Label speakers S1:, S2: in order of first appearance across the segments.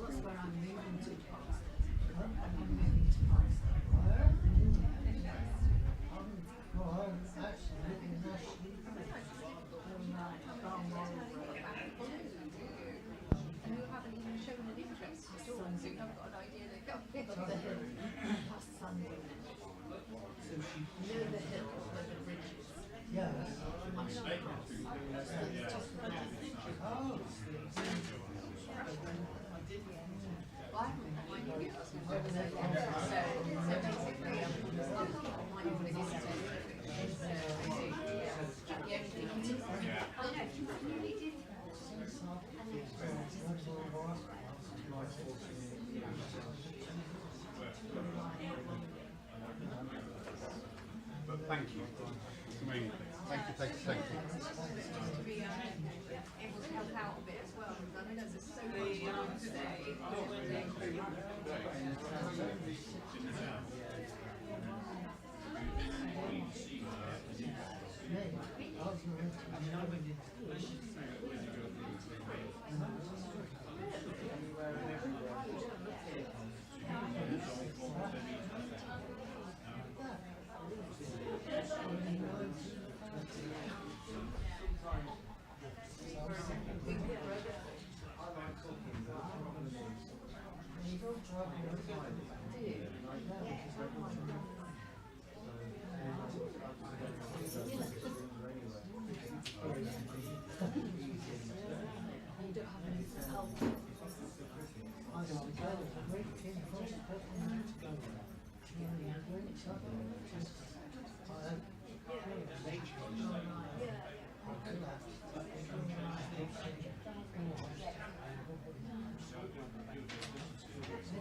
S1: that's where I'm moving to past. I'm moving to past.
S2: Actually living in Ashley.
S1: And you haven't even shown an interest at all, so you haven't got an idea they're going past Sunday. Near the hill where the bridge is.
S2: Yeah.
S1: I'm sure across. So the top of the hill.
S2: Oh.
S1: Well, I haven't got my new house. So basically, I'm might want to get to it. The only thing I did. Oh no, you really did.
S3: But thank you. I mean, thank you.
S1: To be able to help out a bit as well, because I know there's so much time today.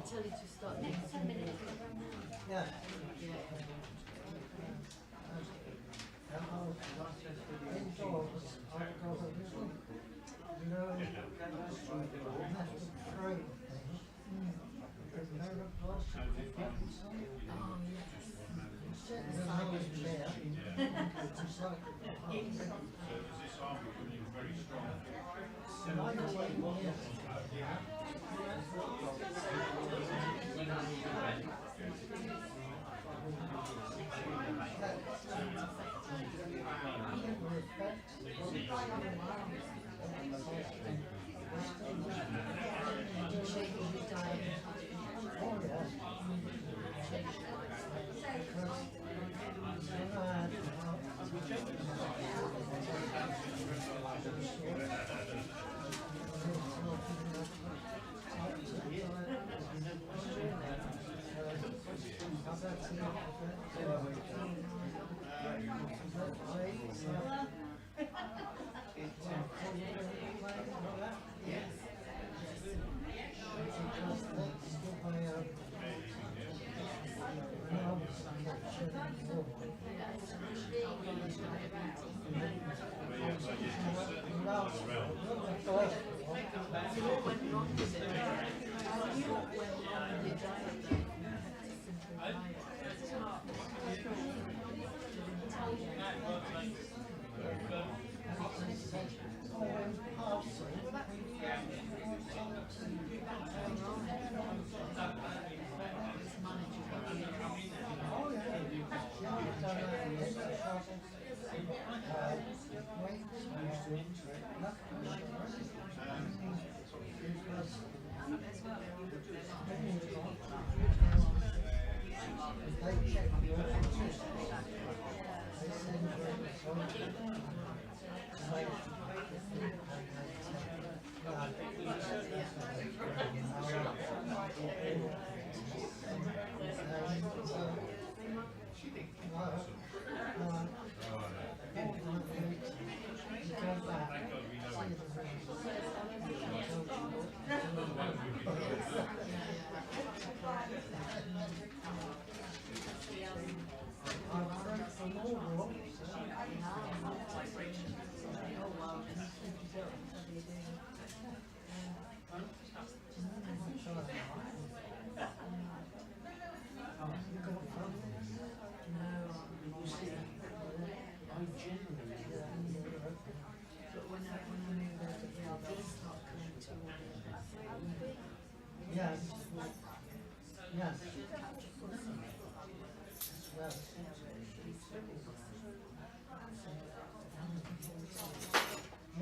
S1: Tell you to start next 10 minutes.
S2: Yeah.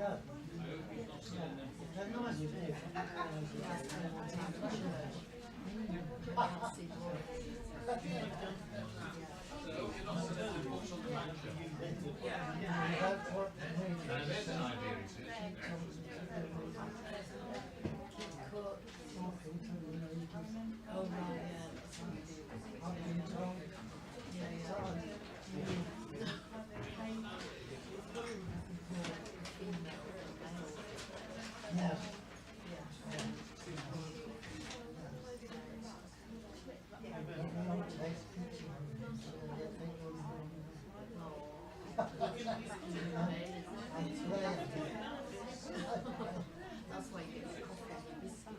S2: Yeah. They're nice, isn't it?
S1: Oh, right, yeah.
S2: Yes.
S1: That's why you get the coffee and the biscuits.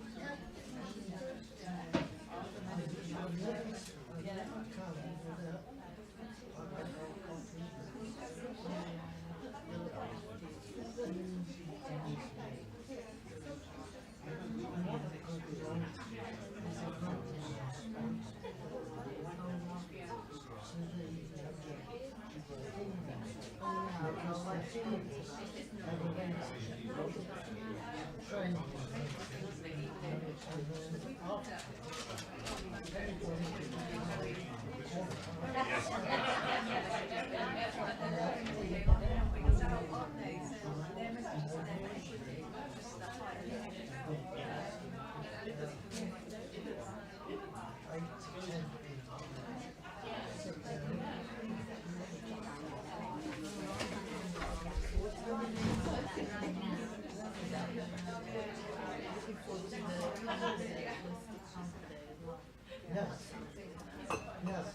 S2: Yes. Yes.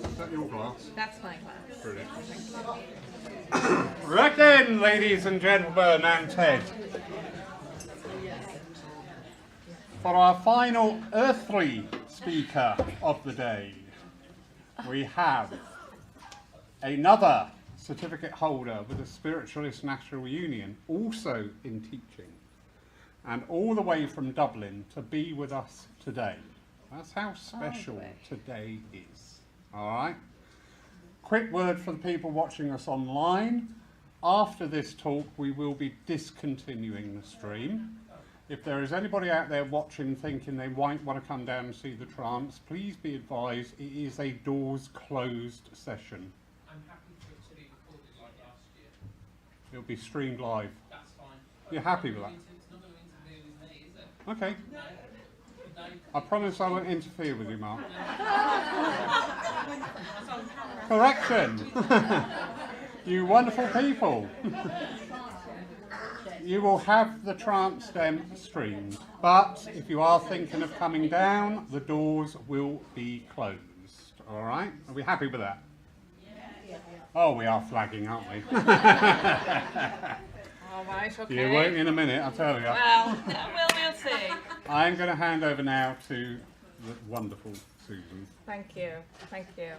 S3: Is that your glass?
S1: That's my class.
S3: Brilliant. Right then, ladies and gentlemen, and Ted. For our final earthly speaker of the day, we have another certificate holder with a Spiritualist National Union, also in teaching, and all the way from Dublin to be with us today. That's how special today is. All right? Quick word for the people watching us online. After this talk, we will be discontinuing the stream. If there is anybody out there watching thinking they might want to come down and see the trance, please be advised it is a doors closed session.
S4: I'm happy for it to be recorded like last year.
S3: It'll be streamed live.
S4: That's fine.
S3: You're happy with that?
S4: It's not going to interfere with me, is it?
S3: Okay.
S4: No.
S3: I promise I won't interfere with you, Mark. Correction. You wonderful people. You will have the trance stem streamed, but if you are thinking of coming down, the doors will be closed. All right? Are we happy with that? Oh, we are flagging, aren't we?
S5: All right, okay.
S3: You won't in a minute, I'll tell you.
S5: Well, we'll see.
S3: I'm going to hand over now to the wonderful Susan.
S5: Thank you. Well, thank you.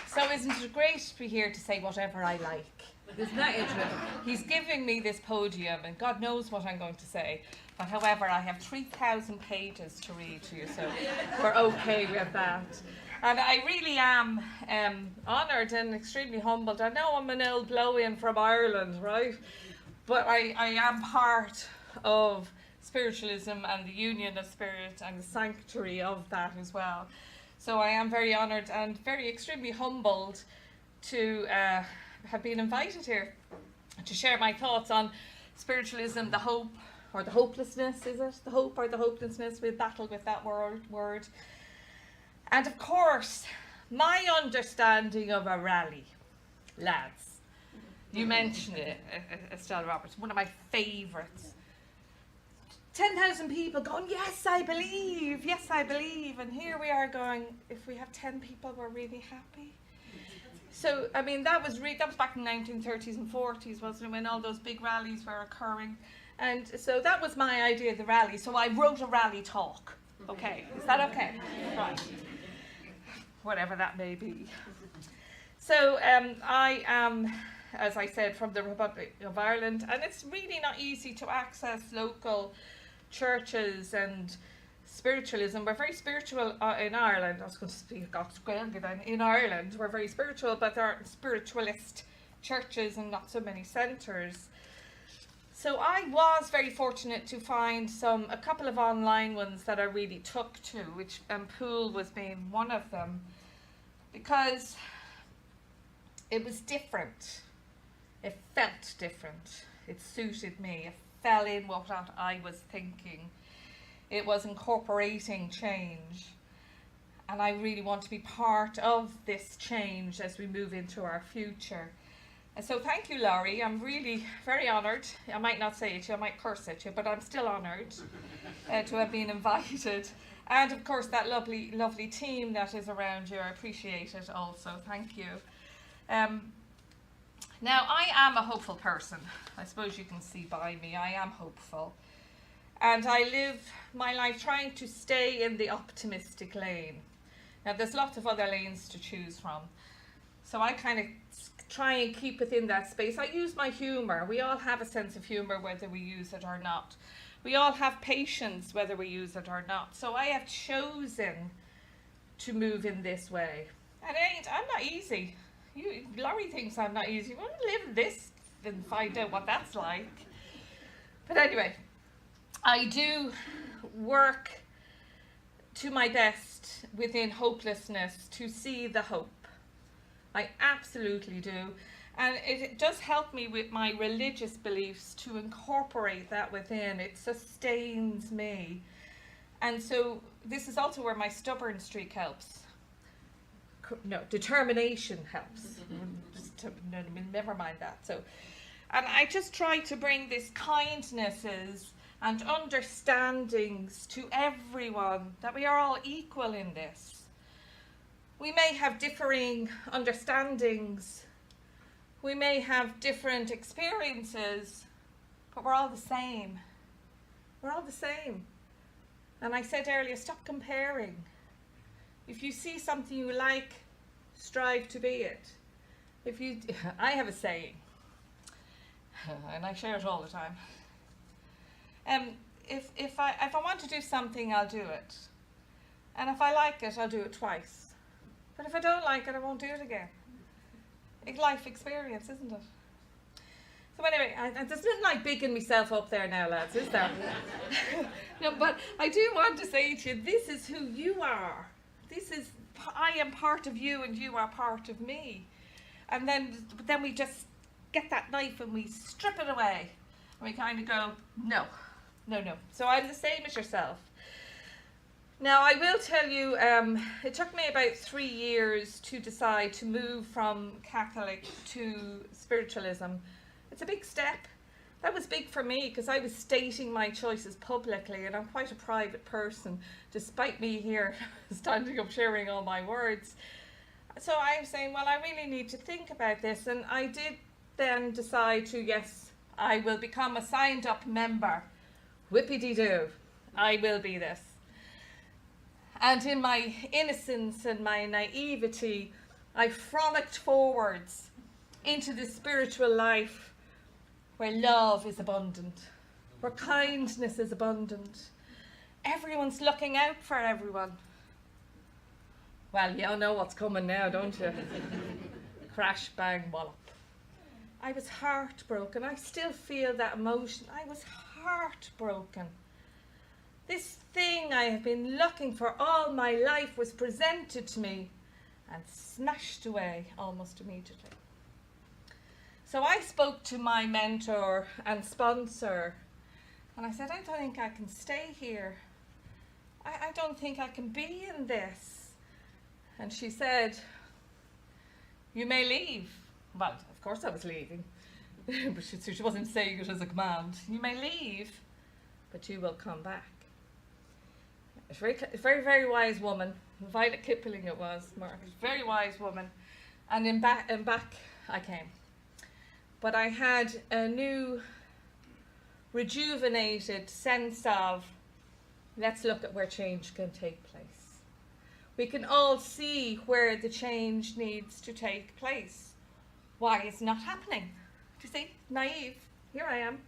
S5: So isn't it great to be here to say whatever I like? Isn't that interesting? He's giving me this podium and God knows what I'm going to say. But however, I have 3,000 pages to read to you, so we're okay with that. And I really am honoured and extremely humbled. I know I'm an old blow-in from Ireland, right? But I am part of spiritualism and the union of spirit and the sanctuary of that as well. So I am very honoured and very extremely humbled to have been invited here to share my thoughts on spiritualism, the hope or the hopelessness, is it? The hope or the hopelessness? We'll battle with that word. And of course, my understanding of a rally, lads. You mentioned it, Estelle Roberts, one of my favourites. 10,000 people going, yes, I believe, and here we are going, if we have 10 people, we're really happy. So, I mean, that was back in the 1930s and 40s, wasn't it, when all those big rallies were occurring. And so that was my idea of the rally. So I wrote a rally talk. Okay, is that okay? Right. Whatever that may be. So I am, as I said, from the Republic of Ireland, and it's really not easy to access local churches and spiritualism. We're very spiritual in Ireland. I was going to speak then. In Ireland, we're very spiritual, but there are spiritualist churches and not so many centres. So I was very fortunate to find a couple of online ones that I really took to, which Poole was being one of them, because it was different. It felt different. It suited me. It fell in what I was thinking. It was incorporating change. And I really want to be part of this change as we move into our future. And so thank you, Laurie. I'm really very honoured. I might not say it to you, I might curse at you, but I'm still honoured to have been invited. And of course, that lovely, lovely team that is around you. I appreciate it also. Thank you. Now, I am a hopeful person. I suppose you can see by me. I am hopeful. And I live my life trying to stay in the optimistic lane. Now, there's lots of other lanes to choose from. So I kind of try and keep within that space. I use my humour. We all have a sense of humour whether we use it or not. We all have patience whether we use it or not. So I have chosen to move in this way. And I'm not easy. Laurie thinks I'm not easy. Well, live this and find out what that's like. But anyway, I do work to my best within hopelessness to see the hope. I absolutely do. And it does help me with my religious beliefs to incorporate that within. It sustains me. And so this is also where my stubborn streak helps. No, determination helps. Never mind that. So, and I just try to bring this kindnesses and understandings to everyone, that we are all equal in this. We may have differing understandings, we may have different experiences, but we're all the same. We're all the same. And I said earlier, stop comparing. If you see something you like, strive to be it. I have a saying, and I share it all the time. If I want to do something, I'll do it. And if I like it, I'll do it twice. But if I don't like it, I won't do it again. It's life experience, isn't it? So anyway, there's nothing like bigging myself up there now, lads, is there? No, but I do want to say to you, this is who you are. I am part of you and you are part of me. And then we just get that knife and we strip it away. And we kind of go, no. So I'm the same as yourself. Now, I will tell you, it took me about 3 years to decide to move from Catholic to spiritualism. It's a big step, That was big for me because I was stating my choices publicly, and I'm quite a private person, despite me here standing up sharing all my words. So I was saying, well, I really need to think about this, and I did then decide to, yes, I will become a signed up member. Whippity-doo, I will be this. And in my innocence and my naivety, I frolicked forwards into the spiritual life where love is abundant, where kindness is abundant. Everyone's looking out for everyone. Well, you all know what's coming now, don't you? Crash, bang, wallop. I was heartbroken. I still feel that emotion. I was heartbroken. This thing I have been looking for all my life was presented to me and smashed away almost immediately. So I spoke to my mentor and sponsor, and I said, I don't think I can stay here. I don't think I can be in this. And she said, you may leave. Well, of course I was leaving, but she wasn't saying it as a command. You may leave, but you will come back. A very, very wise woman. Violet Kipling it was, Mark. Very wise woman. And back I came. But I had a new, rejuvenated sense of, let's look at where change can take place. We can all see where the change needs to take place. Why it's not happening. Do you see? Naive. Here I am.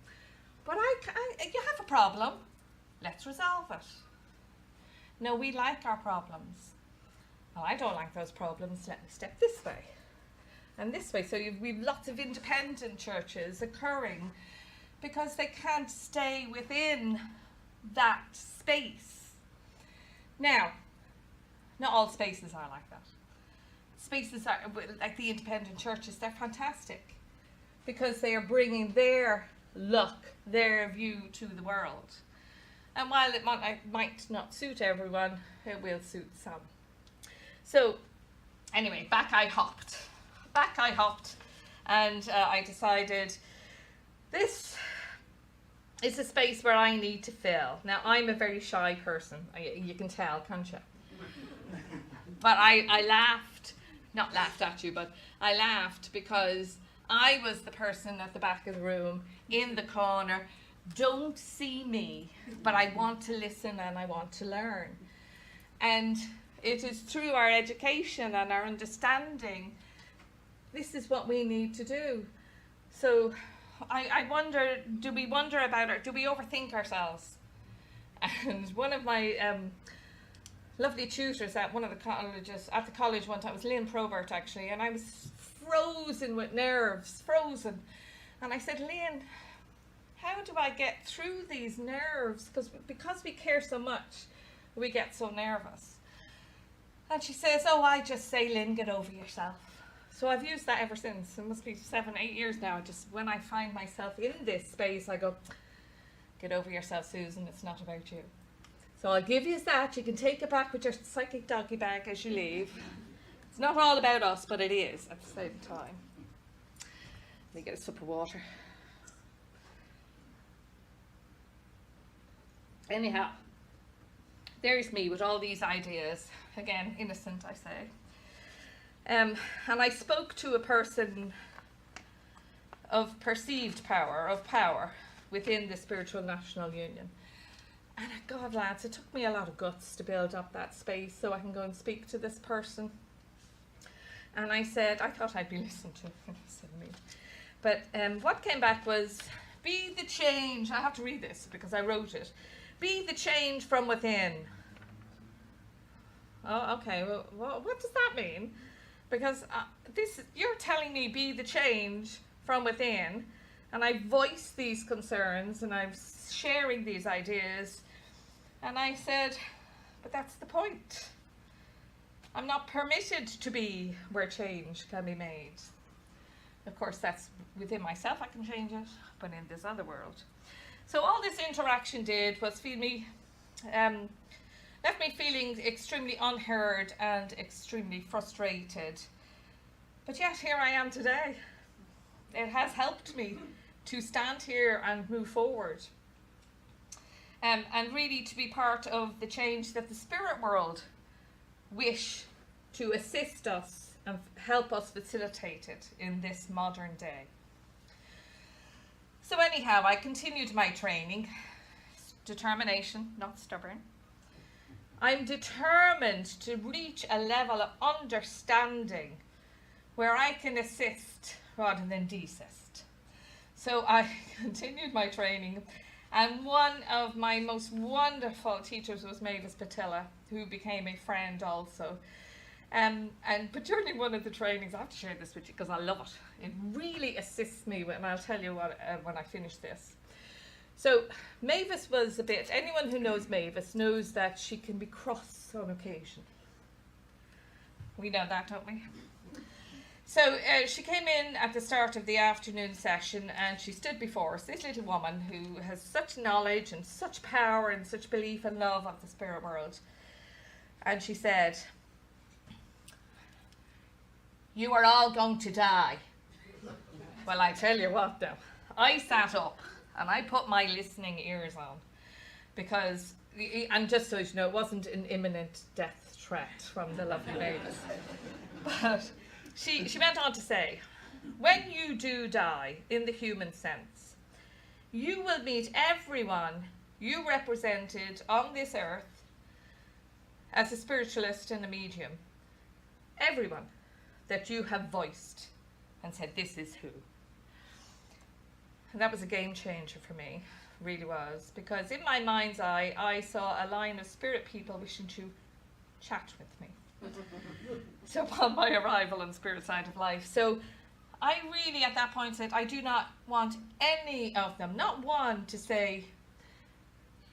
S5: But you have a problem. Let's resolve it. No, we like our problems. Well, I don't like those problems. Let me step this way and this way. So we've lots of independent churches occurring because they can't stay within that space. Now, not all spaces are like that. Spaces are, like the independent churches, they're fantastic because they are bringing their look, their view to the world. And while it might not suit everyone, it will suit some. So anyway, back I hopped, and I decided this is a space where I need to fill. Now, I'm a very shy person. You can tell, can't you? But I laughed, not laughed at you, but I laughed because I was the person at the back of the room, in the corner. Don't see me, but I want to listen and I want to learn. And it is through our education and our understanding, this is what we need to do. So I wonder, do we wonder about it? Do we overthink ourselves? And one of my lovely tutors at one of the colleges, at the college one time, was Lynn Probert actually, and I was frozen with nerves, frozen. And I said, Lynn, how do I get through these nerves? Because we care so much, we get so nervous. And she says, oh, I just say, Lynn, get over yourself. So I've used that ever since. It must be 7-8 years now. Just when I find myself in this space, I go, get over yourself, Susan, it's not about you. So I'll give you that. You can take it back with your psychic doggy bag as you leave. It's not all about us, but it is at the same time. Let me get a sip of water. Anyhow, there's me with all these ideas. Again, innocent, I say. And I spoke to a person of perceived power, of power, within the Spiritual National Union. And God, lads, it took me a lot of guts to build up that space so I can go and speak to this person. And I said, I thought I'd be listened to. But what came back was, be the change. I have to read this because I wrote it. Be the change from within. Oh, okay. Well, what does that mean? Because you're telling me be the change from within, and I voiced these concerns, and I'm sharing these ideas, and I said, but that's the point. I'm not permitted to be where change can be made. Of course, that's within myself, I can change it, but in this other world. So all this interaction did was left me feeling extremely unheard and extremely frustrated. But yet here I am today. It has helped me to stand here and move forward. And really to be part of the change that the spirit world wish to assist us and help us facilitate it in this modern day. So anyhow, I continued my training. Determination, not stubborn. I'm determined to reach a level of understanding where I can assist rather than desist. So I continued my training, and one of my most wonderful teachers was Mavis Patilla, who became a friend also. But during one of the trainings, I have to share this with you because I love it. It really assists me, and I'll tell you what when I finish this. So Mavis was a bit, anyone who knows Mavis knows that she can be cross on occasion. We know that, don't we? So she came in at the start of the afternoon session, and she stood before us, this little woman who has such knowledge and such power and such belief and love of the spirit world. And she said, "You are all going to die." Well, I tell you what though, I sat up and I put my listening ears on, because, and just so you know, it wasn't an imminent death threat from the lovely Mavis. But she went on to say, when you do die in the human sense, you will meet everyone you represented on this earth as a spiritualist and a medium. Everyone that you have voiced and said, this is who. And that was a game changer for me, really was, because in my mind's eye, I saw a line of spirit people wishing to chat with me. So upon my arrival on the spirit side of life. So I really at that point said, I do not want any of them, not one, to say,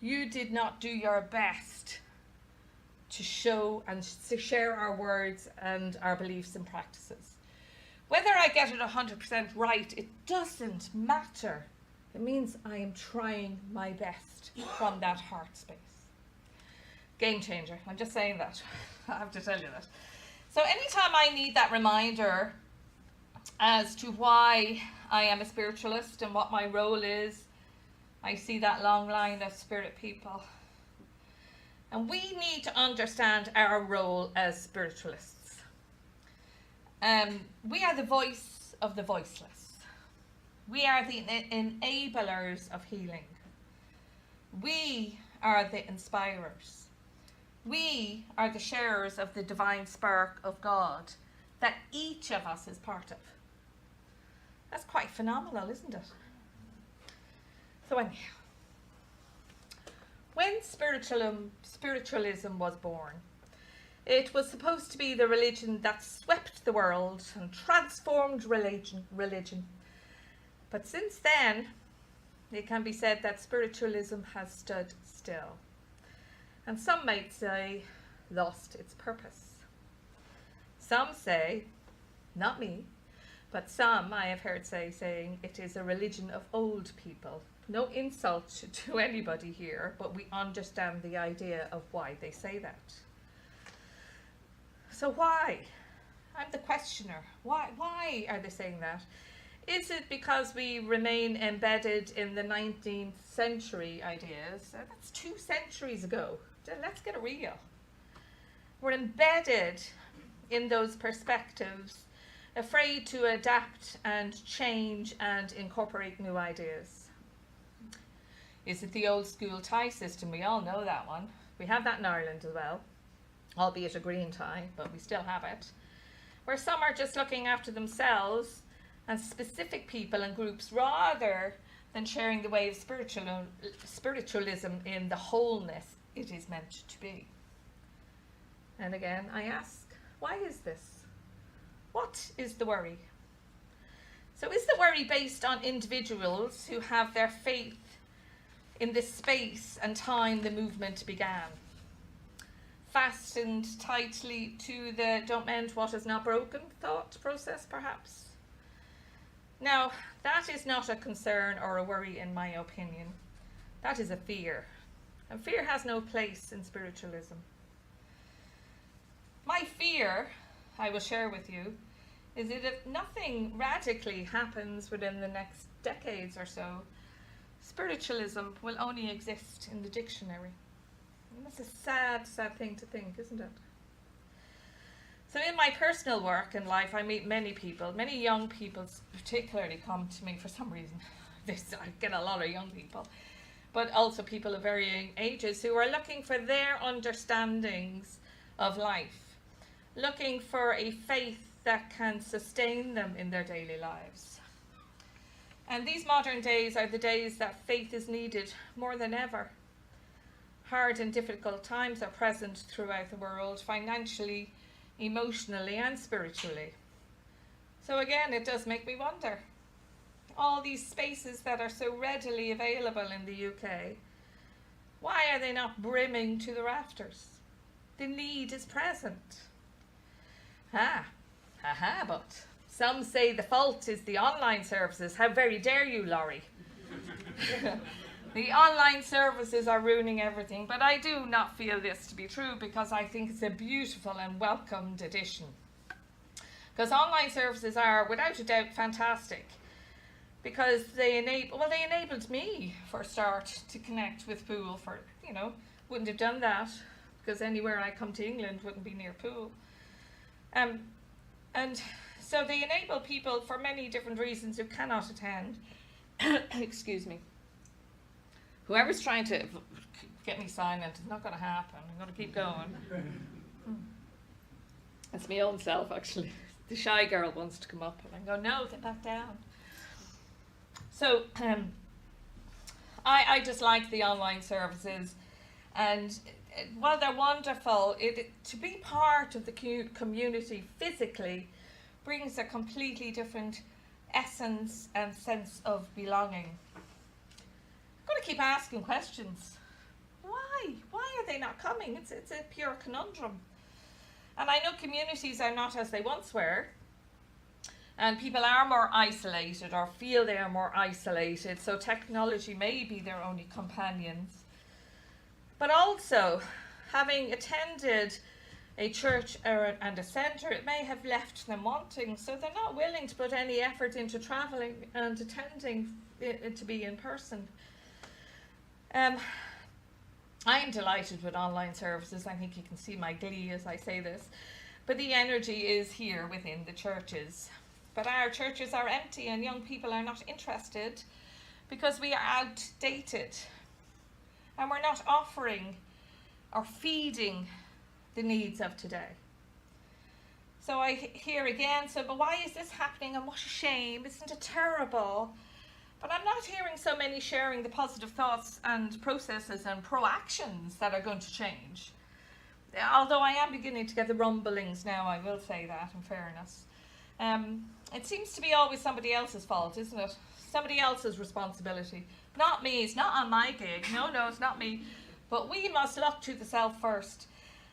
S5: you did not do your best to show and to share our words and our beliefs and practices. Whether I get it 100% right, it doesn't matter. It means I am trying my best from that heart space. Game changer. I'm just saying that. I have to tell you that. So anytime I need that reminder as to why I am a spiritualist and what my role is, I see that long line of spirit people. And we need to understand our role as spiritualists. We are the voice of the voiceless. We are the enablers of healing. We are the inspirers. We are the sharers of the divine spark of God that each of us is part of. That's quite phenomenal, isn't it? So anyhow, when spiritualism was born, it was supposed to be the religion that swept the world and transformed religion. But since then, it can be said that spiritualism has stood still. And some might say, lost its purpose. Some say, not me, but some I have heard saying it is a religion of old people. No insult to anybody here, but we understand the idea of why they say that. So why? I'm the questioner. Why are they saying that? Is it because we remain embedded in the 19th century ideas? That's 2 centuries ago. Let's get real. We're embedded in those perspectives, afraid to adapt and change and incorporate new ideas. Is it the old school tie system? We all know that one. We have that in Ireland as well, albeit a green tie, but we still have it. Where some are just looking after themselves and specific people and groups rather than sharing the way of spiritualism in the wholeness it is meant to be. And again, I ask, why is this? What is the worry? So is the worry based on individuals who have their faith in this space and time the movement began? Fastened tightly to the don't mend what is not broken thought process, perhaps? Now, that is not a concern or a worry in my opinion. That is a fear. And fear has no place in spiritualism. My fear, I will share with you, is that if nothing radically happens within the next decades or so, spiritualism will only exist in the dictionary. And that's a sad, sad thing to think, isn't it? So in my personal work in life, I meet many people, many young people particularly come to me for some reason. I get a lot of young people, but also people of varying ages who are looking for their understandings of life, looking for a faith that can sustain them in their daily lives. And these modern days are the days that faith is needed more than ever. Hard and difficult times are present throughout the world, financially, emotionally and spiritually. So again, it does make me wonder. All these spaces that are so readily available in the UK, why are they not brimming to the rafters? The need is present. But some say the fault is the online services. How very dare you, Laurie? The online services are ruining everything, but I do not feel this to be true because I think it's a beautiful and welcomed addition. Because online services are, without a doubt, fantastic. Because they enabled me, for a start, to connect with Poole. Wouldn't have done that because anywhere I come to England wouldn't be near Poole. And so they enable people for many different reasons who cannot attend. Excuse me. Whoever's trying to get me silent, it's not going to happen. I'm going to keep going. It's my own self, actually. The shy girl wants to come up, and I go, no, get back down. So I just like the online services, and while they're wonderful, to be part of the community physically brings a completely different essence and sense of belonging. I'm going to keep asking questions. Why? Why are they not coming? It's a pure conundrum. And I know communities are not as they once were, and people are more isolated or feel they are more isolated, so technology may be their only companions. But also, having attended a church and a centre, it may have left them wanting, so they're not willing to put any effort into travelling and attending it to be in person. I am delighted with online services. I think you can see my glee as I say this. But the energy is here within the churches. But our churches are empty and young people are not interested because we are outdated. And we're not offering or feeding the needs of today. So I hear again, but why is this happening and what a shame, isn't it terrible? But I'm not hearing so many sharing the positive thoughts and processes and proactions that are going to change. Although I am beginning to get the rumblings now, I will say that in fairness. It seems to be always somebody else's fault, isn't it? Somebody else's responsibility. Not me, it's not on my gig. No, it's not me. But we must look to the self first,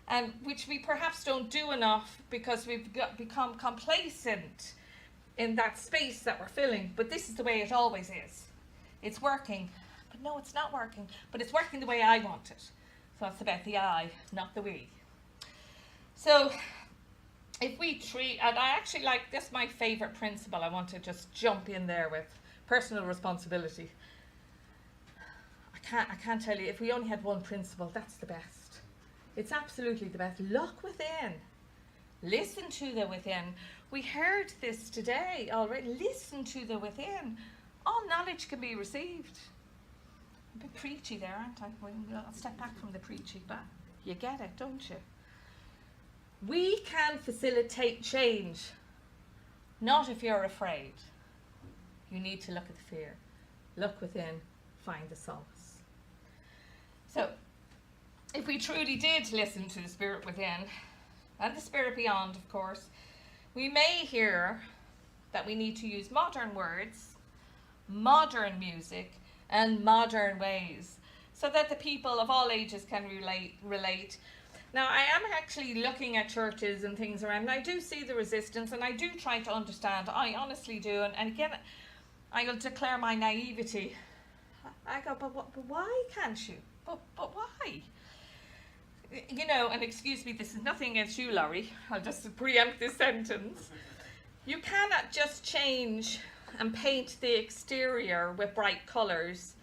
S5: and which we perhaps don't do enough because we've become complacent in that space that we're filling. But this is the way it always is. It's working. But no, it's not working. But it's working the way I want it. So it's about the I, not the we. So if we treat, and I actually like, this my favourite principle I want to just jump in there with, personal responsibility. I can't tell you, if we only had one principle, that's the best. It's absolutely the best. Look within. Listen to the within. We heard this today already. Listen to the within. All knowledge can be received. I'm a bit preachy there, aren't I? I'll step back from the preachy, but you get it, don't you? We can facilitate change. Not if you're afraid. You need to look at the fear. Look within, find the solace. So, if we truly did listen to the spirit within, and the spirit beyond, of course, we may hear that we need to use modern words, modern music, and modern ways, so that the people of all ages can relate. Now, I am actually looking at churches and things around, and I do see the resistance, and I do try to understand. I honestly do, and again, I will declare my naivety. I go, but why can't you? But why? You know, and excuse me, this is nothing against you, Laurie. I'll just preempt this sentence. You cannot just change and paint the exterior with bright colours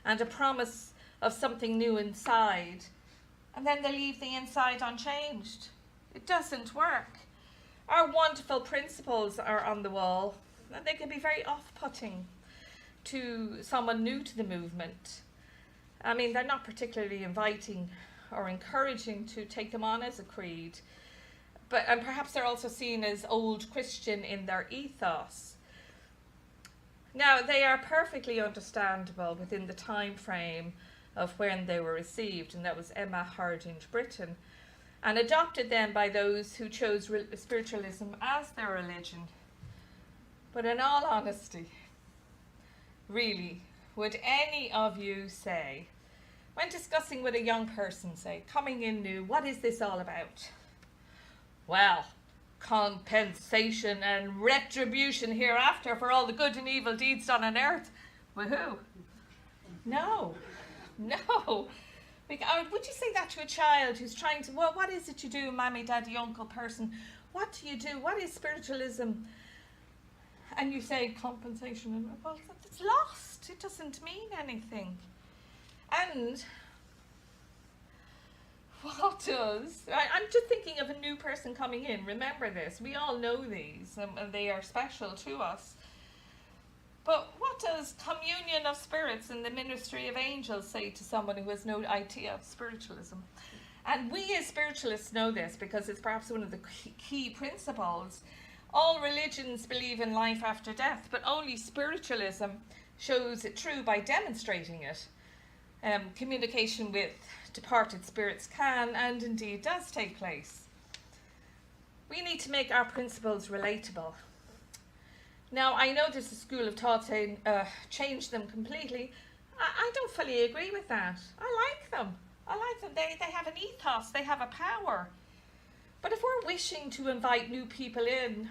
S5: and a promise of something new inside, and then they leave the inside unchanged. It doesn't work. Our wonderful principles are on the wall, and they can be very off-putting to someone new to the movement. I mean, they're not particularly inviting or encouraging to take them on as a creed, and perhaps they're also seen as old Christian in their ethos. Now, they are perfectly understandable within the time frame of when they were received, and that was Emma Hardinge, Britain, and adopted then by those who chose spiritualism as their religion. But in all honesty, really, would any of you say, when discussing with a young person, say, coming in new, what is this all about? Well, compensation and retribution hereafter for all the good and evil deeds done on earth. Woohoo! No. Would you say that to a child who's trying to, well, what is it you do, mammy, daddy, uncle person? What do you do? What is spiritualism? And you say compensation, and well, it's lost. It doesn't mean anything. And what does, I'm just thinking of a new person coming in. Remember this, we all know these, and they are special to us. But what does communion of spirits and the ministry of angels say to someone who has no idea of spiritualism? And we as spiritualists know this because it's perhaps one of the key principles. All religions believe in life after death, but only spiritualism shows it true by demonstrating it. Communication with departed spirits can and indeed does take place. We need to make our principles relatable. Now, I know there's a school of thought saying change them completely. I don't fully agree with that. I like them. They have an ethos, they have a power. But if we're wishing to invite new people in,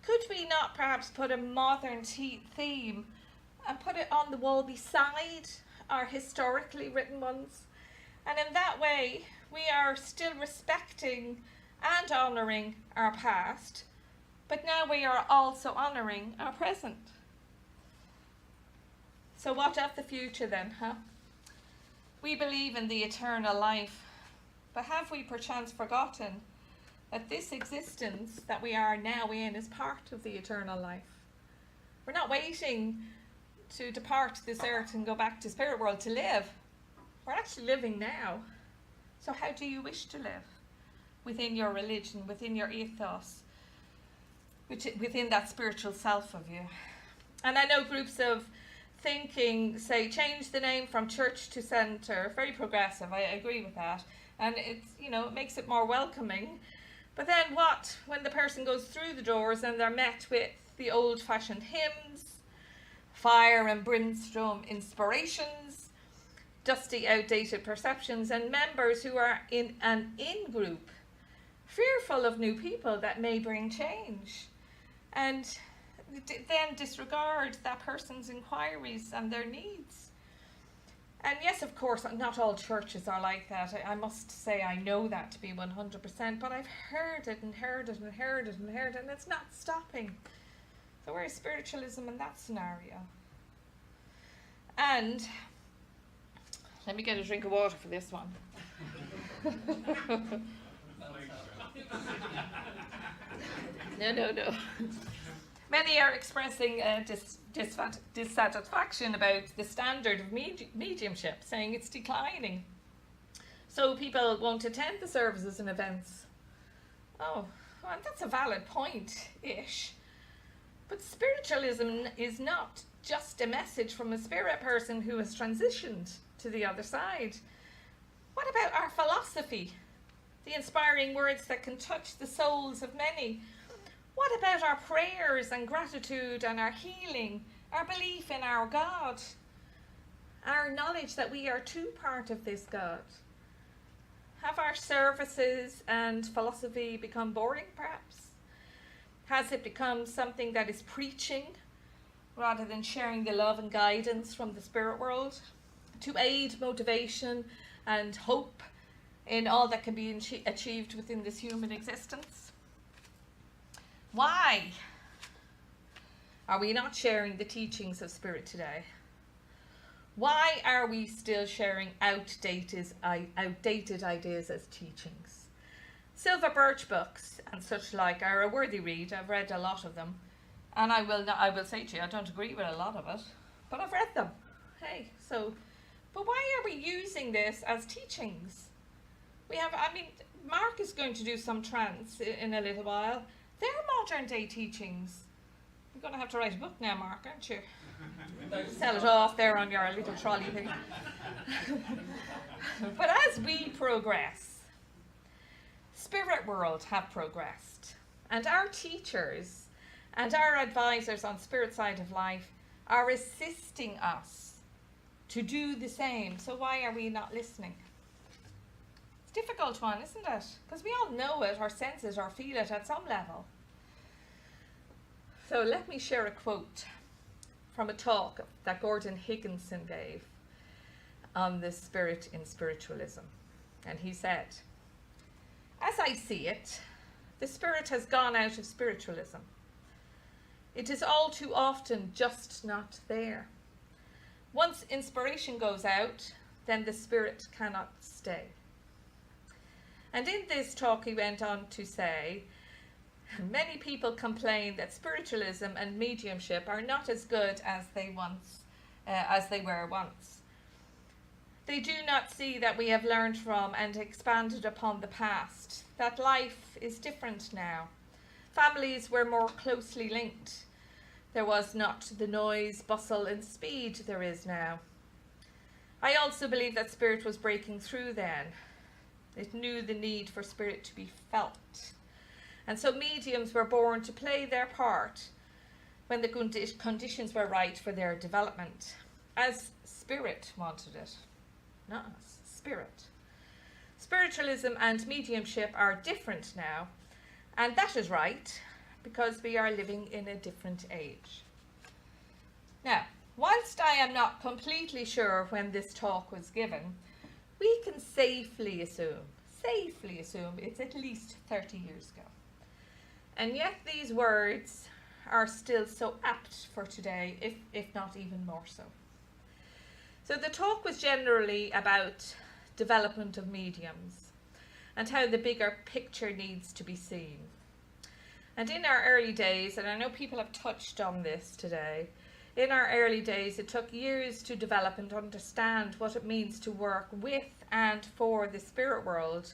S5: could we not perhaps put a modern theme and put it on the wall beside our historically written ones? And in that way, we are still respecting and honouring our past, but now we are also honouring our present. So what of the future then, huh? We believe in the eternal life, but have we perchance forgotten that this existence that we are now in is part of the eternal life? We're not waiting to depart this earth and go back to spirit world to live. We're actually living now. So how do you wish to live? Within your religion, within your ethos, within that spiritual self of you. And I know groups of thinking say change the name from church to centre. Very progressive, I agree with that. And it's, it makes it more welcoming. But then what when the person goes through the doors and they're met with the old-fashioned hymns, fire and brimstone inspirations, dusty outdated perceptions, and members who are in an in-group, fearful of new people that may bring change, and then disregard that person's inquiries and their needs. And yes, of course, not all churches are like that. I must say I know that to be 100%, but I've heard it and heard it and heard it and heard it, and it's not stopping. So where's spiritualism in that scenario? And let me get a drink of water for this one. No. Many are expressing dissatisfaction about the standard of mediumship, saying it's declining. So people won't attend the services and events. Oh, well, that's a valid point-ish. But spiritualism is not just a message from a spirit person who has transitioned to the other side. What about our philosophy? The inspiring words that can touch the souls of many. What about our prayers and gratitude and our healing, our belief in our God, our knowledge that we are too part of this God? Have our services and philosophy become boring, perhaps? Has it become something that is preaching rather than sharing the love and guidance from the spirit world to aid motivation and hope in all that can be achieved within this human existence? Why are we not sharing the teachings of Spirit today? Why are we still sharing outdated ideas as teachings? Silver birch books and such like are a worthy read. I've read a lot of them, and I will say to you, I don't agree with a lot of it, but I've read them. Hey, but why are we using this as teachings? Mark is going to do some trance in a little while. They're modern day teachings. You're going to have to write a book now, Mark, aren't you? Sell it off there on your little trolley thing. But as we progress, spirit world have progressed, and our teachers and our advisors on spirit side of life are assisting us to do the same. So why are we not listening? It's a difficult one, isn't it? Because we all know it or sense it or feel it at some level. So let me share a quote from a talk that Gordon Higginson gave on the spirit in spiritualism. And he said, "As I see it, the spirit has gone out of spiritualism. It is all too often just not there. Once inspiration goes out, then the spirit cannot stay." And in this talk he went on to say, many people complain that spiritualism and mediumship are not as good as they were once. They do not see that we have learned from and expanded upon the past, that life is different now. Families were more closely linked. There was not the noise, bustle and speed there is now. I also believe that spirit was breaking through then. It knew the need for spirit to be felt. And so mediums were born to play their part when the conditions were right for their development, as spirit wanted it, not us, spirit. Spiritualism and mediumship are different now, and that is right, because we are living in a different age. Now, whilst I am not completely sure when this talk was given, we can safely assume it's at least 30 years ago. And yet these words are still so apt for today, if not even more so. So the talk was generally about development of mediums and how the bigger picture needs to be seen. And in our early days, and I know people have touched on this today, in our early days it took years to develop and understand what it means to work with and for the spirit world.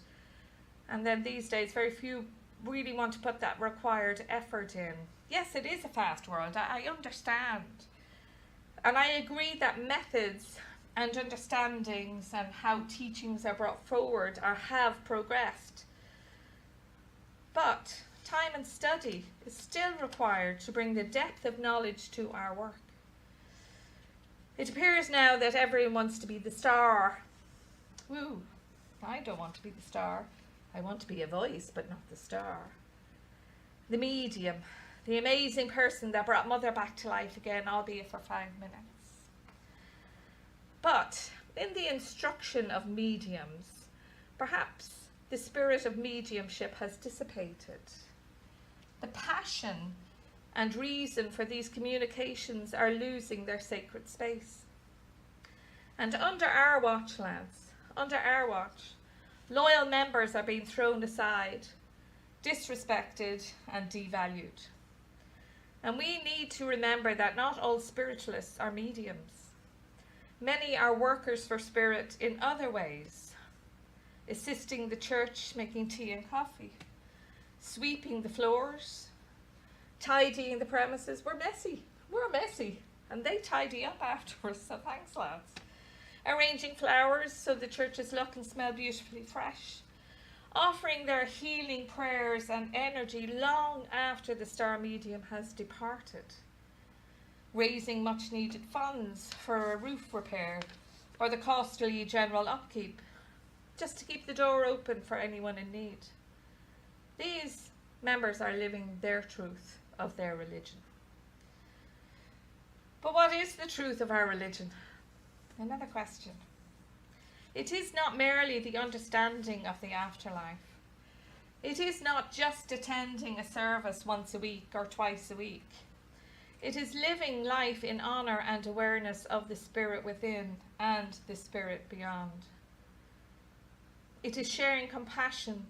S5: And then these days very few really want to put that required effort in. Yes, it is a fast world, I understand. And I agree that methods and understandings and how teachings are brought forward have progressed. But time and study is still required to bring the depth of knowledge to our work. It appears now that everyone wants to be the star. Woo, I don't want to be the star. I want to be a voice, but not the star. The medium, the amazing person that brought Mother back to life again, albeit for 5 minutes. But in the instruction of mediums, perhaps the spirit of mediumship has dissipated. The passion and reason for these communications are losing their sacred space. And under our watch, lads, under our watch, loyal members are being thrown aside, disrespected and devalued. And we need to remember that not all spiritualists are mediums. Many are workers for spirit in other ways, assisting the church, making tea and coffee, sweeping the floors, tidying the premises. We're messy, and they tidy up afterwards, so thanks, lads. Arranging flowers so the churches look and smell beautifully fresh, offering their healing prayers and energy long after the star medium has departed, raising much needed funds for a roof repair or the costly general upkeep, just to keep the door open for anyone in need. These members are living their truth of their religion. But what is the truth of our religion? Another question. It is not merely the understanding of the afterlife. It is not just attending a service once a week or twice a week. It is living life in honour and awareness of the Spirit within and the Spirit beyond. It is sharing compassion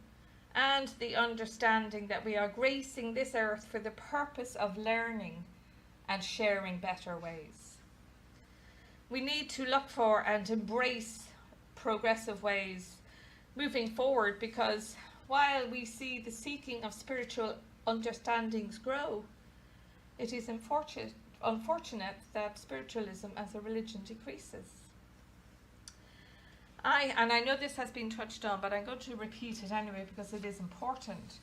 S5: and the understanding that we are gracing this earth for the purpose of learning and sharing better ways. We need to look for and embrace progressive ways moving forward, because while we see the seeking of spiritual understandings grow, it is unfortunate that spiritualism as a religion decreases. I know this has been touched on, but I'm going to repeat it anyway because it is important.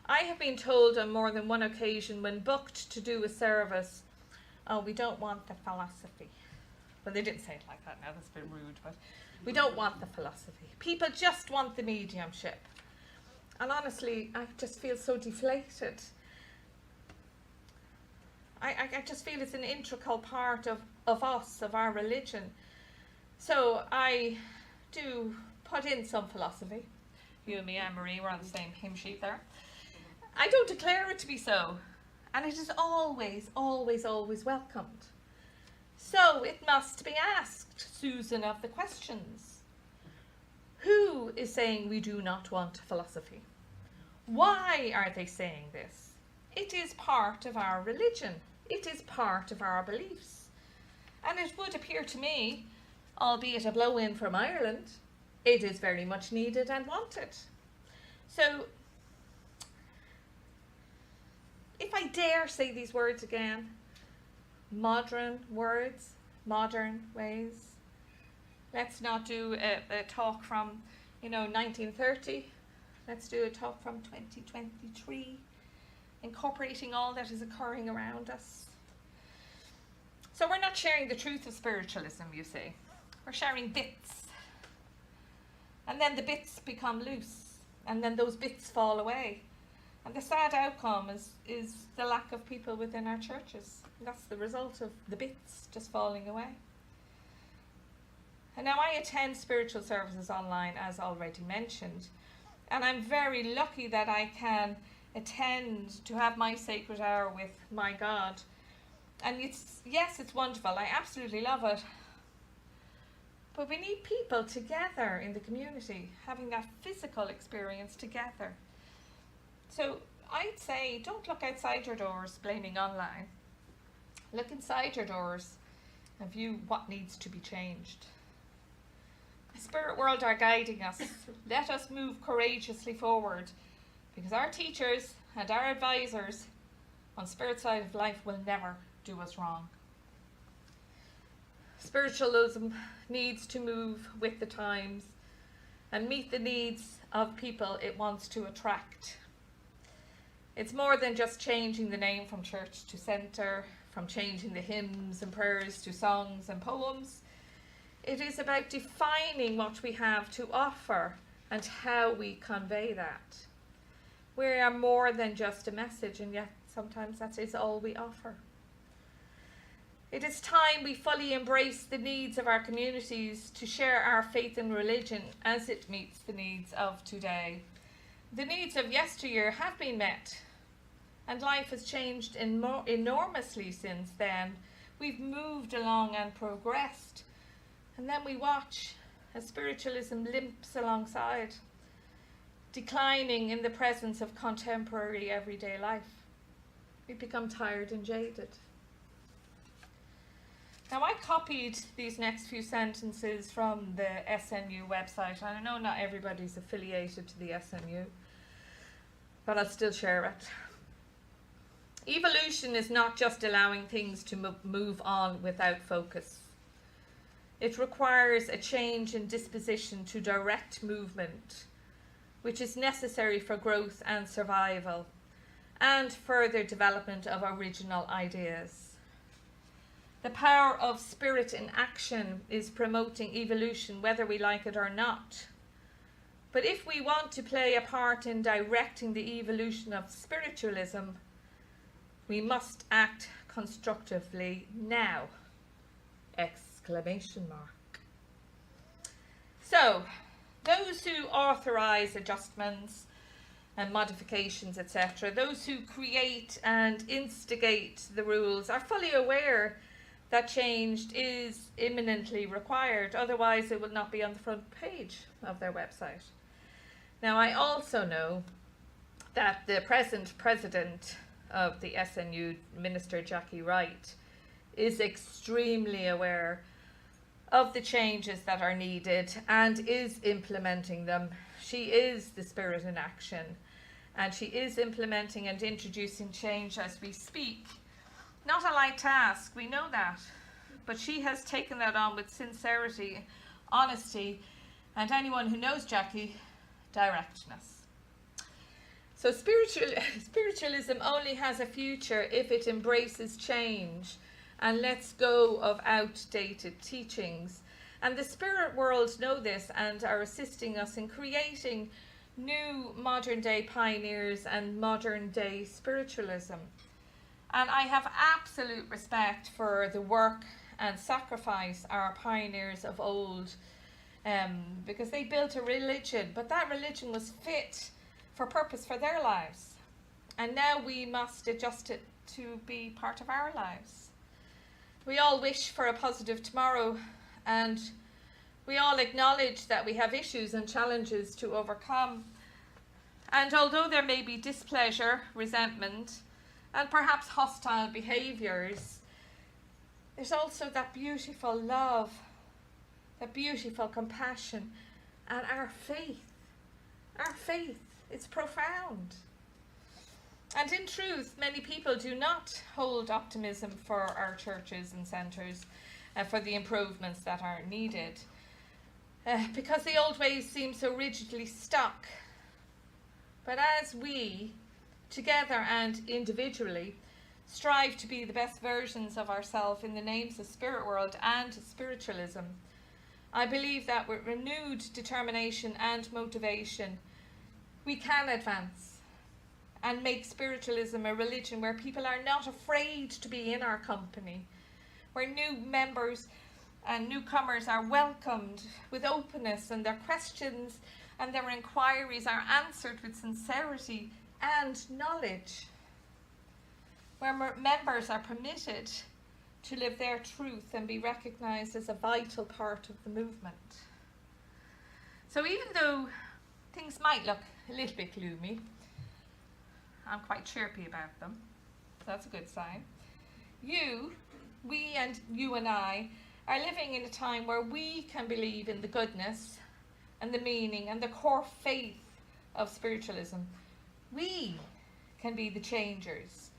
S5: I have been told on more than one occasion when booked to do a service, oh, we don't want the philosophy. Well, they didn't say it like that now, that's a bit rude, but we don't want the philosophy. People just want the mediumship. And honestly, I just feel so deflated. I just feel it's an integral part of us, of our religion. So I do put in some philosophy. You and me, Anne-Marie, we're on the same hymn sheet there. I don't declare it to be so. And it is always, always, always welcomed. So it must be asked, Susan, of the questions. Who is saying we do not want philosophy? Why are they saying this? It is part of our religion. It is part of our beliefs. And it would appear to me, albeit a blow-in from Ireland, it is very much needed and wanted. So, if I dare say these words again, modern words, modern ways. Let's not do a talk from, 1930. Let's do a talk from 2023, incorporating all that is occurring around us. So we're not sharing the truth of spiritualism, you see. We're sharing bits. And then the bits become loose. And then those bits fall away. And the sad outcome is the lack of people within our churches. That's the result of the bits just falling away. And now I attend spiritual services online, as already mentioned. And I'm very lucky that I can attend to have my sacred hour with my God. And it's wonderful. I absolutely love it. But we need people together in the community, having that physical experience together. So I'd say don't look outside your doors blaming online. Look inside your doors and view what needs to be changed. The spirit world are guiding us. Let us move courageously forward, because our teachers and our advisors on spirit side of life will never do us wrong. Spiritualism needs to move with the times and meet the needs of people it wants to attract. It's more than just changing the name from church to centre, from changing the hymns and prayers to songs and poems. It is about defining what we have to offer and how we convey that. We are more than just a message, and yet sometimes that is all we offer. It is time we fully embrace the needs of our communities to share our faith and religion as it meets the needs of today. The needs of yesteryear have been met, and life has changed enormously since then. We've moved along and progressed, and then we watch as spiritualism limps alongside, declining in the presence of contemporary everyday life. We become tired and jaded. Now, I copied these next few sentences from the SNU website. I know not everybody's affiliated to the SNU, but I'll still share it. Evolution is not just allowing things to move on without focus. It requires a change in disposition to direct movement, which is necessary for growth and survival, and further development of original ideas. The power of spirit in action is promoting evolution, whether we like it or not. But if we want to play a part in directing the evolution of spiritualism, we must act constructively now! Exclamation mark. So, those who authorise adjustments and modifications, etc. Those who create and instigate the rules are fully aware that change is imminently required, otherwise it would not be on the front page of their website. Now, I also know that the present president of the SNU, Minister Jackie Wright, is extremely aware of the changes that are needed and is implementing them. She is the spirit in action, and she is implementing and introducing change as we speak. Not a light task, we know that, but she has taken that on with sincerity, honesty, and anyone who knows Jackie, directness. So spiritualism only has a future if it embraces change and lets go of outdated teachings. And the spirit world know this and are assisting us in creating new modern day pioneers and modern day spiritualism. And I have absolute respect for the work and sacrifice our pioneers of old, because they built a religion, but that religion was fit for purpose for their lives. And now we must adjust it to be part of our lives. We all wish for a positive tomorrow, and we all acknowledge that we have issues and challenges to overcome. And although there may be displeasure, resentment, and perhaps hostile behaviours, there's also that beautiful love, that beautiful compassion, and our faith. Our faith, it's profound. And in truth, many people do not hold optimism for our churches and centres, for the improvements that are needed, because the old ways seem so rigidly stuck. But as we, together and individually, strive to be the best versions of ourselves in the names of spirit world and spiritualism, I believe that with renewed determination and motivation, we can advance and make spiritualism a religion where people are not afraid to be in our company, where new members and newcomers are welcomed with openness, and their questions and their inquiries are answered with sincerity and knowledge, where members are permitted to live their truth and be recognised as a vital part of the movement. So even though things might look a little bit gloomy, I'm quite chirpy about them, so that's a good sign. We and I are living in a time where we can believe in the goodness and the meaning and the core faith of spiritualism. We can be the changers.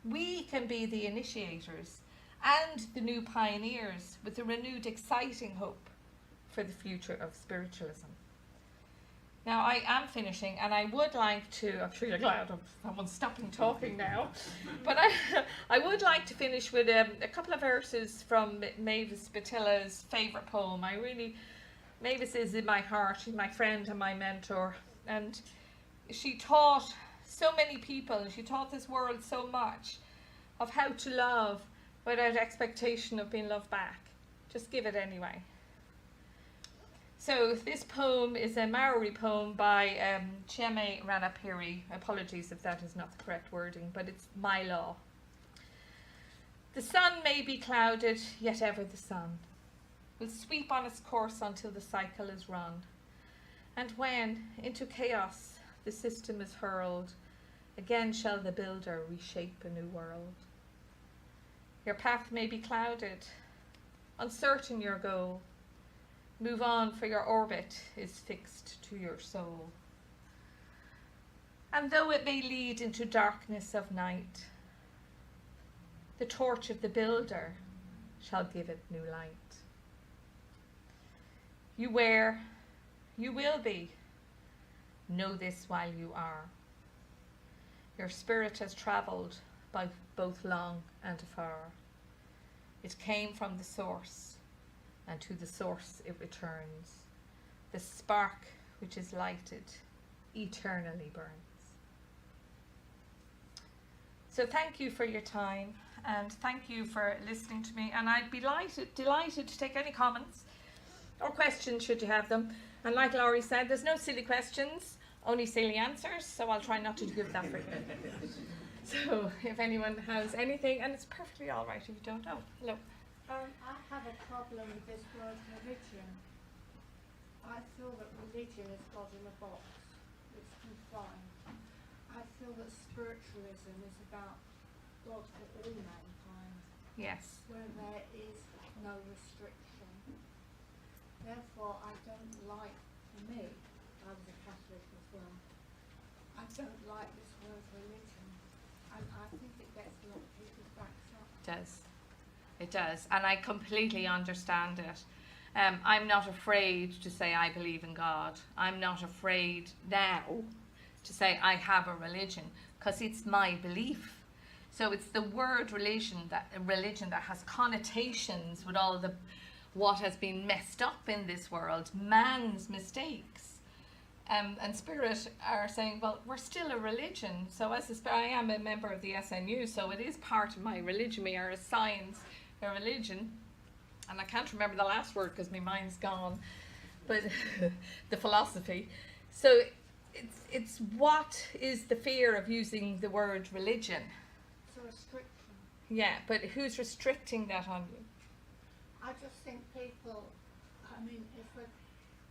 S5: We can be the initiators and the new pioneers with a renewed exciting hope for the future of spiritualism. Now, I am finishing, and I would like to, I'm sure you're glad someone's stopping talking now, but I would like to finish with a couple of verses from Mavis Batilla's favourite poem. Mavis is in my heart, she's my friend and my mentor, and she taught so many people, and she taught this world so much of how to love without expectation of being loved back. Just give it anyway. So this poem is a Maori poem by Chieme Ranapiri. Apologies if that is not the correct wording, but it's my law. The sun may be clouded, yet ever the sun will sweep on its course until the cycle is run. And when into chaos the system is hurled, again shall the builder reshape a new world. Your path may be clouded, uncertain your goal. Move on, for your orbit is fixed to your soul. And though it may lead into darkness of night, the torch of the builder shall give it new light. You were, you will be. Know this while you are. Your spirit has travelled by both long and afar. It came from the source, and to the source it returns. The spark which is lighted eternally burns. So thank you for your time, and thank you for listening to me, and I'd be delighted to take any comments or questions should you have them. And like Laurie said, there's no silly questions. only silly answers, so I'll try not to give that for you. So if anyone has anything, and it's perfectly all right if you don't know. Hello.
S6: I have a problem with this word religion. I feel that religion is God in a box. It's confined. I feel that spiritualism is about God for all mankind,
S5: Yes.
S6: where there is no restriction. Therefore, I don't like, for me, I was a Catholic as well, I don't like this word religion. And I think it gets a lot of people's backs up.
S5: It does. It does. And I completely understand it. I'm not afraid to say I believe in God. I'm not afraid now to say I have a religion, because it's my belief. So it's the word religion that has connotations with all the what has been messed up in this world, man's mistakes. And Spirit are saying, well, we're still a religion. So as I am a member of the SNU, so it is part of my religion. We are a science, a religion. And I can't remember the last word because my mind's gone. But the philosophy. So it's what is the fear of using the word religion?
S6: It's a restriction.
S5: Yeah, but who's restricting that on you?
S6: I just think people, I mean,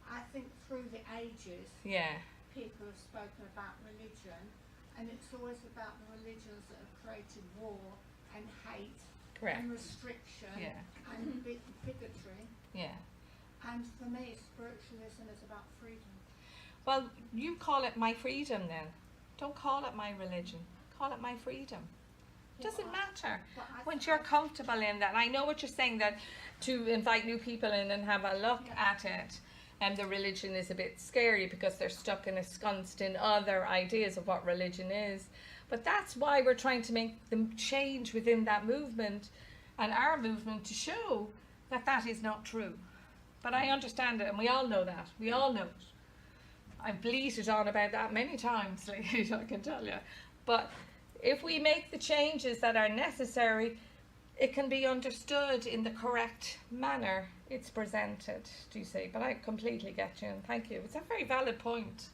S6: I think through the ages,
S5: Yeah,
S6: people have spoken about religion, and it's always about the religions that have created war and hate
S5: correct.
S6: and restriction
S5: Yeah,
S6: and bigotry.
S5: yeah.
S6: And for me, spiritualism is about freedom.
S5: Well, you call it my freedom then. Don't call it my religion. Call it my freedom. Doesn't matter.
S6: But
S5: Once you're comfortable in that. I know what you're saying, that to invite new people in and have a look at it, and the religion is a bit scary because they're stuck and ensconced in other ideas of what religion is. But that's why we're trying to make them change within that movement and our movement to show that that is not true. But I understand it, and we all know that. We all know it. I've bleated on about that many times, ladies, I can tell you. But if we make the changes that are necessary, it can be understood in the correct manner it's presented, do you see? But I completely get you, and thank you. It's a very valid point.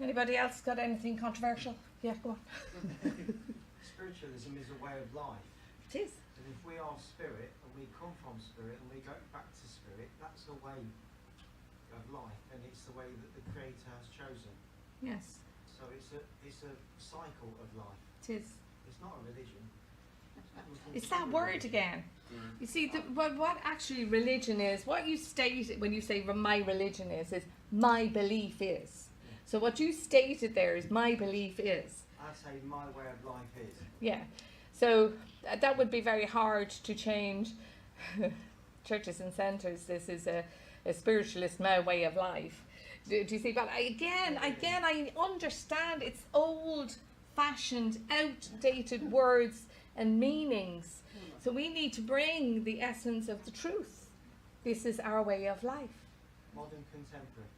S5: Anybody else got anything controversial? Yeah, go on.
S2: Spiritualism is a way of life.
S5: It is.
S2: And if we are spirit, and we come from spirit, and we go back to spirit, that's a way of life, and it's the way that the Creator has chosen.
S5: Yes,
S2: So it's a cycle of life.
S5: it is.
S2: It's not a religion.
S5: It's that word again. You see, what actually religion is, what you state when you say my religion is my belief is. So what you stated there is my belief is.
S2: I'd say my way of life is.
S5: Yeah. So that would be very hard to change. Churches and centres, this is a spiritualist way of life. Do you see? But again, I understand it's old-fashioned, outdated words and meanings. So we need to bring the essence of the truth. This is our way of life.
S2: Modern contemporary.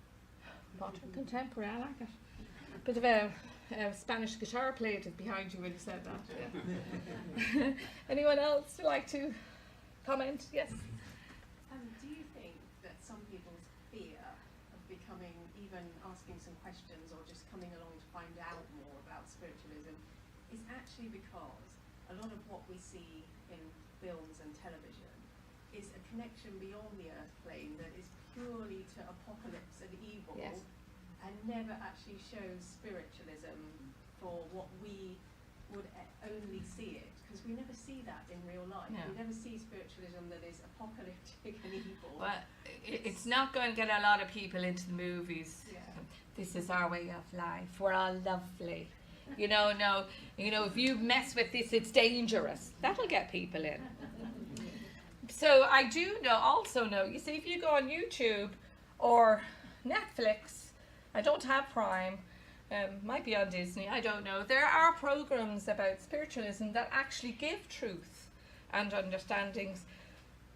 S5: Modern contemporary, I like it. Bit of a Spanish guitar player behind you when you said that. Yeah. Anyone else would like to comment? Yes.
S7: Do you think that some people's fear of becoming, even asking some questions or just coming along to find out more about spiritualism, is actually because a lot of what we see in films and television is a connection beyond the earth plane that is purely to apocalypse and evil,
S5: Yes.
S7: and never actually shows spiritualism for what we would only see it, because we never see that in real life.
S5: No.
S7: We never see spiritualism that is apocalyptic and evil.
S5: But it's not going to get a lot of people into the movies.
S7: Yeah.
S5: This is our way of life. We're all lovely. No, if you mess with this, it's dangerous. That'll get people in. So I do also know, you see, if you go on YouTube or Netflix, I don't have Prime, might be on Disney, I don't know. There are programs about spiritualism that actually give truth and understandings,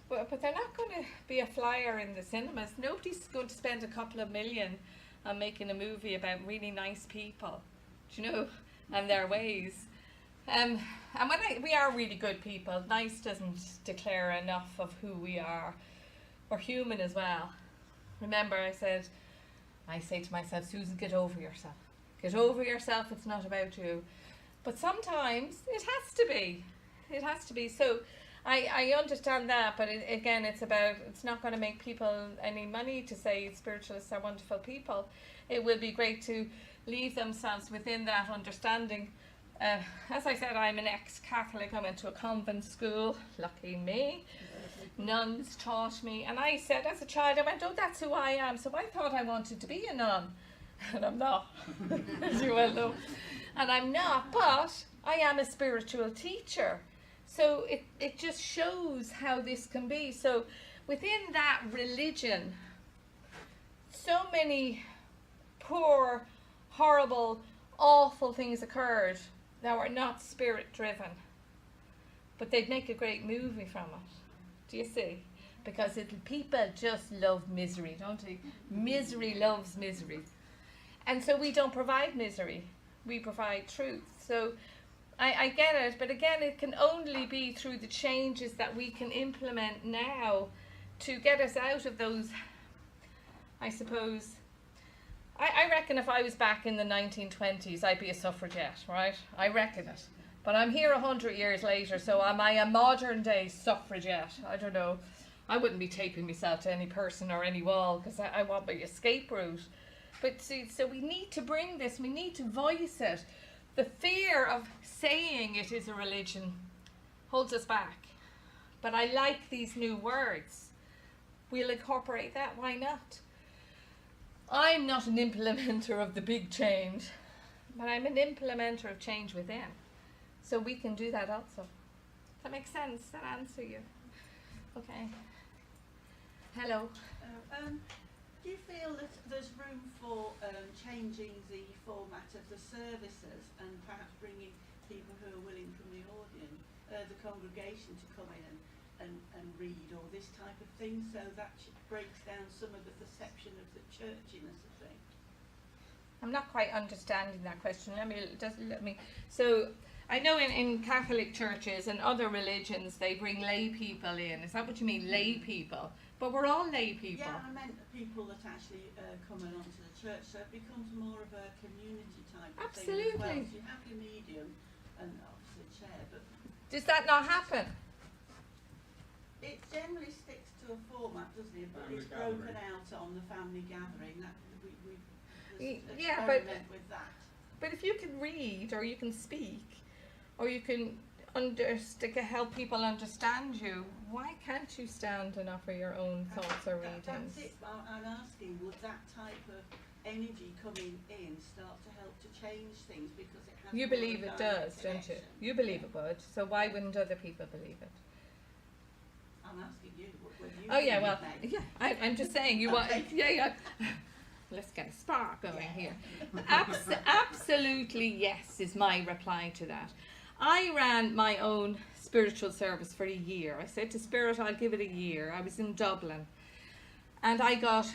S5: but they're not going to be a flyer in the cinemas. Nobody's going to spend a couple of million on making a movie about really nice people, do you know, and their ways. And we are really good people. Nice doesn't declare enough of who we are. We're human as well. Remember I said, I say to myself, Susan, get over yourself. Get over yourself, it's not about you. But sometimes it has to be. It has to be. So I understand that, but again, it's not going to make people any money to say spiritualists are wonderful people. It will be great to leave themselves within that understanding. As I said, I'm an ex-Catholic. I went to a convent school. Lucky me. Nuns taught me. And I said, as a child, I went, oh, that's who I am. So I thought I wanted to be a nun. And I'm not, as you well know. And I'm not, but I am a spiritual teacher. So it just shows how this can be. So within that religion, so many poor, horrible, awful things occurred that were not spirit driven. But they'd make a great movie from it. Do you see? Because people just love misery, don't they? Misery loves misery. And so we don't provide misery. We provide truth. So I get it, but again, it can only be through the changes that we can implement now to get us out of those, I suppose. I reckon if I was back in the 1920s, I'd be a suffragette, right? I reckon it. But I'm here 100 years later, so am I a modern day suffragette? I don't know. I wouldn't be taping myself to any person or any wall because I want my escape route. But see, so we need to bring this, we need to voice it. The fear of saying it is a religion holds us back. But I like these new words. We'll incorporate that, why not? I'm not an implementer of the big change, but I'm an implementer of change within. So we can do that also. Does that make sense? Does that answer you? Okay. Hello.
S8: Do you feel that there's room for changing the format of the services and perhaps bringing people who are willing from the audience, the congregation to come in and read or this type of thing, so that breaks down some of the perception of the churchiness of things?
S5: I'm not quite understanding that question. Let me. So I know in Catholic churches and other religions they bring lay people in. Is that what you mean, lay people? But we're all lay people.
S8: Yeah, I meant the people that actually come along to the church, so it becomes more of a community type of
S5: Absolutely.
S8: thing as well. So you have your medium and obviously chair, but
S5: Does that not happen?
S8: it generally sticks to a format, doesn't it? But it's broken out on the family gathering. That we
S5: Yeah, but
S8: experiment with that.
S5: But if you can read or you can speak or you can help people understand you, why can't you stand and offer your own thoughts or readings?
S8: That's it. I'm asking, would that type of energy coming in start to help to change things because it has
S5: You
S8: more
S5: believe
S8: of a
S5: it
S8: direct
S5: does, don't you?
S8: connection?
S5: You believe it would, so why wouldn't other people believe it?
S8: I'm asking you, would you
S5: Oh yeah,
S8: believe
S5: well,
S8: it, Meg?
S5: yeah, I'm just saying you want,
S8: Okay.
S5: yeah. Let's get a spark going here. Absolutely yes is my reply to that. I ran my own spiritual service for a year. I said to Spirit, I'll give it a year. I was in Dublin. And I got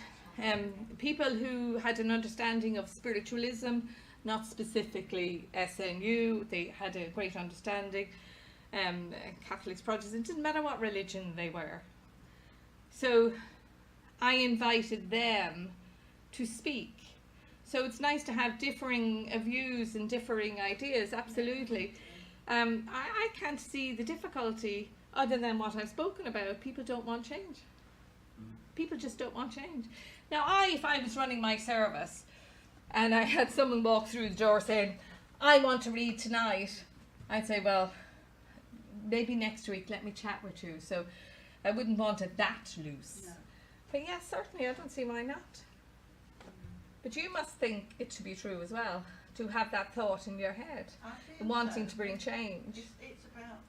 S5: people who had an understanding of spiritualism, not specifically SNU. They had a great understanding. Catholics, Protestants, it didn't matter what religion they were. So I invited them to speak. So it's nice to have differing views and differing ideas, absolutely. I can't see the difficulty other than what I've spoken about. People don't want change. People just don't want change. Now if I was running my service and I had someone walk through the door saying, I want to read tonight, I'd say, well, maybe next week, let me chat with you. So I wouldn't want it that loose.
S8: No.
S5: But yes, certainly, I don't see why not. But you must think it to be true as well, to have that thought in your head,
S8: I feel
S5: wanting
S8: so.
S5: to bring change.
S8: It's about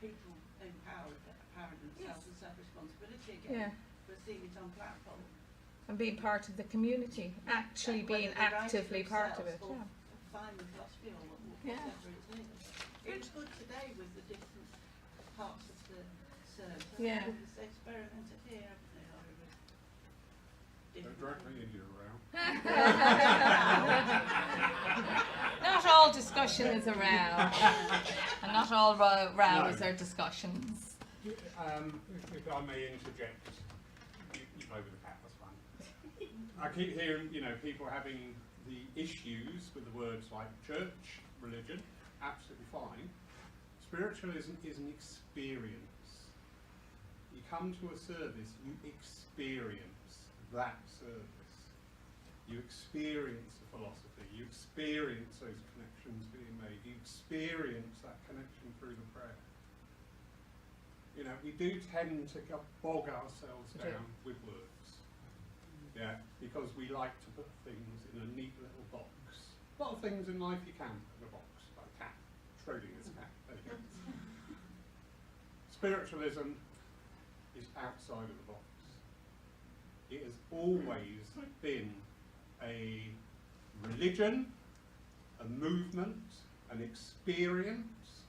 S8: people empowering themselves and self-responsibility
S5: Yeah,
S8: again, for seeing it on platform.
S5: and being part of the community, actually
S8: Whether
S5: being
S8: they write
S5: actively part of it.
S8: themselves
S5: Yeah.
S8: or find the philosophy or
S5: Yeah.
S8: whatever it is. It was good today with the different parts of the service.
S5: Yeah.
S8: It's experimented here, haven't they?
S3: Don't drag me into your row.
S5: Not all discussion is a row, and not all rows
S3: No.
S5: are discussions.
S3: If I may interject, you play with the cat, that's fine. I keep hearing, you know, people having the issues with the words like church, religion, absolutely fine. Spiritualism is an experience. You come to a service, you experience that service. You experience the philosophy, you experience those connections being made, you experience that connection through the prayer. You know, we do tend to bog ourselves down with words. Yeah, because we like to put things in a neat little box. A lot of things in life you can put in a box, like a cat, Schrodinger's cat. There you go. Spiritualism is outside of the box. It has always been a religion, a movement, an experience.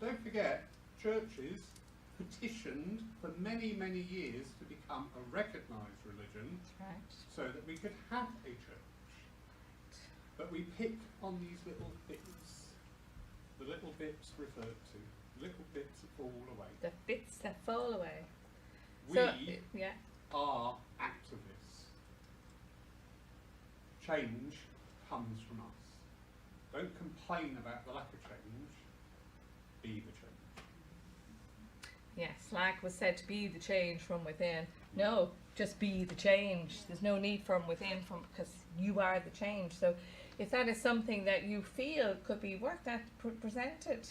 S3: Don't forget, churches petitioned for many, many years to become a recognised religion,
S5: Right.
S3: so that we could have a church. But we pick on these little bits, the little bits referred to, little bits that fall away.
S5: The bits that fall away.
S3: We
S5: So, yeah.
S3: are activists. Change comes from us. Don't complain about the lack of change, be the change.
S5: Yes, like was said, to be the change from within. No, just be the change. There's no need from within, because you are the change. So if that is something that you feel could be worked at, presented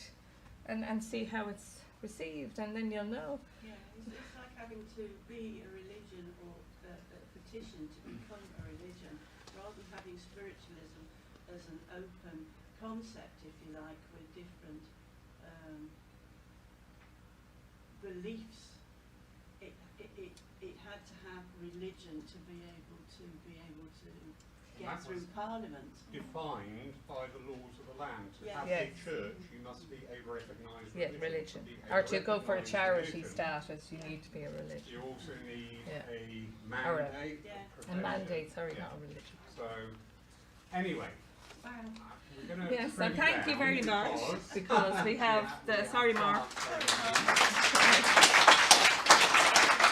S5: and see how it's received, and then you'll know.
S8: Yeah, it's like having to be a religion or a petition to become a religion, rather than having spiritualism as an open concept, if you like, with different beliefs. It had to have religion to be able to get
S3: That
S8: through
S3: was
S8: Parliament.
S3: defined by the laws of the land. To
S8: Yeah.
S3: have
S5: Yes.
S3: a church, you must be a recognised
S5: Yeah,
S3: religion.
S5: religion.
S3: To be
S5: Or to go for a
S3: recognised
S5: charity
S3: religion,
S5: status, you need to be a religion.
S3: you also need
S5: Yeah.
S3: a
S5: Or a-
S3: mandate.
S8: Yeah.
S3: of
S5: A
S3: profession.
S5: mandate, sorry,
S3: Yeah.
S5: not a religion.
S3: So, anyway,
S8: Wow.
S3: we're going to
S5: Yes, and thank you very much,
S3: because
S5: because we have the, sorry Mark.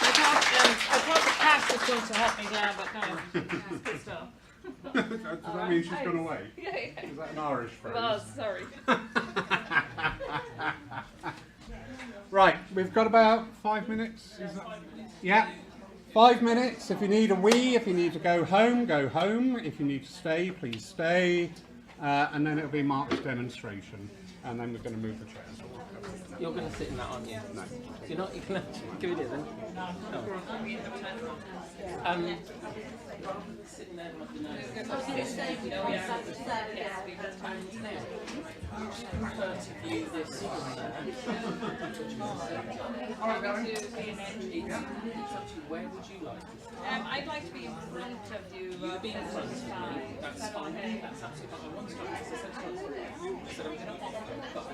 S5: I thought the cat was going to help me down, but no, it's good stuff.
S3: Does that mean she's gone away?
S5: Yeah, yeah.
S3: Is that an Irish phrase?
S5: It was, sorry.
S3: Right, we've got about 5 minutes. Is that, yeah, 5 minutes. If you need a wee, if you need to go home, go home. If you need to stay, please stay. And then it'll be Mark's demonstration. And then we're going to move the chairs.
S9: You're going to sit in that, aren't you?
S3: No.
S9: You're not? You're going to give it here then? No. Sitting there like you know. Prefer to view this from there. Where would you like to sit?
S5: I'd like to be in front of you.
S9: You be in front of me. That's fine. That's absolutely fine. I want to start. I said I'm going to offer, but